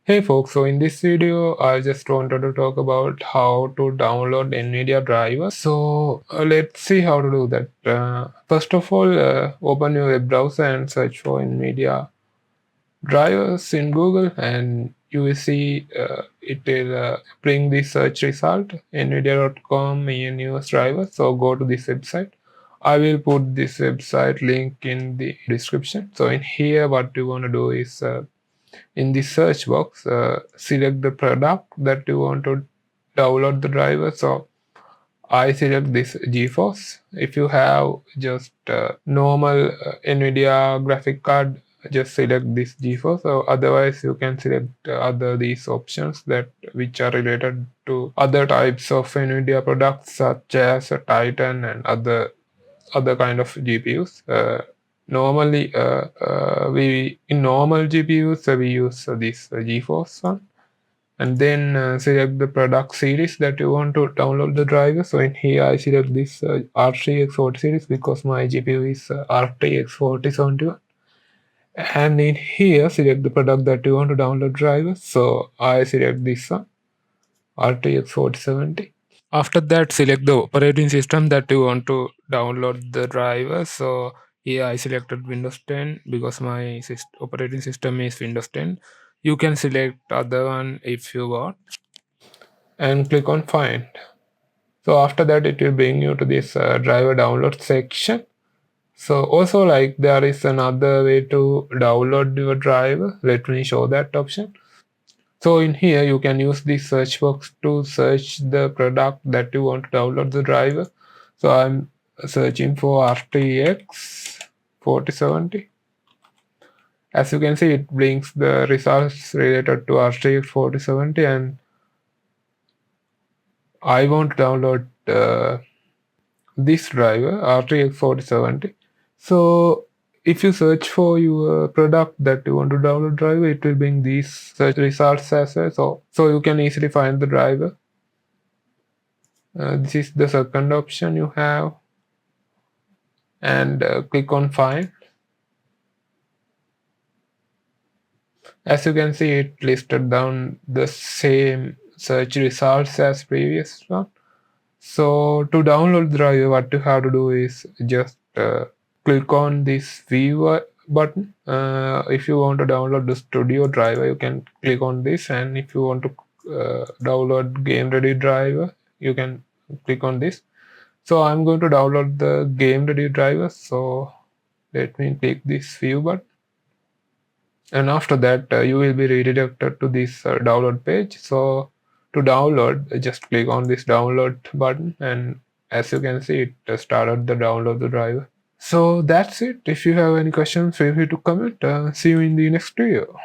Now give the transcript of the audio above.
Hey folks, so in this video I just wanted to talk about how to download NVIDIA drivers. So let's see how to do that. First of all, open your web browser and search for NVIDIA drivers in Google, and you will see it will bring the search result nvidia.com ENUS driver. So go to this website. I will put this website link in the description. So in here what you want to do is in the search box, select the product that you want to download the driver. So I select this GeForce. If you have just normal NVIDIA graphic card, just select this GeForce. So otherwise, you can select other these options that which are related to other types of NVIDIA products such as Titan and other kind of GPUs. Normally, we in normal GPUs we use this GeForce one, and then select the product series that you want to download the driver. So in here I select this RTX 40 series because my GPU is RTX 4071, and in here select the product that you want to download driver. So I select this one, RTX 4070. After that, select the operating system that you want to download the driver. So here I selected Windows 10 because my operating system is Windows 10. You can select other one if you want, and click on find. So after that, it will bring you to this driver download section. So also, like, there is another way to download your driver. Let me show that option. So in here you can use the search box to search the product that you want to download the driver. So I'm searching for RTX 4070. As you can see, it brings the results related to RTX 4070, and I want to download this driver RTX 4070. So if you search for your product that you want to download driver, it will bring these search results as well. So you can easily find the driver. This is the second option you have, and click on find. As you can see, it listed down the same search results as previous one. So to download the driver, what you have to do is just click on this view button. If you want to download the studio driver, you can click on this, and if you want to download game ready driver, you can click on this. So I'm going to download the game ready driver. So let me click this view button, and after that you will be redirected to this download page. So to download, just click on this download button, and as you can see, it started the download the driver. So that's it. If you have any questions, feel free to comment. See you in the next video.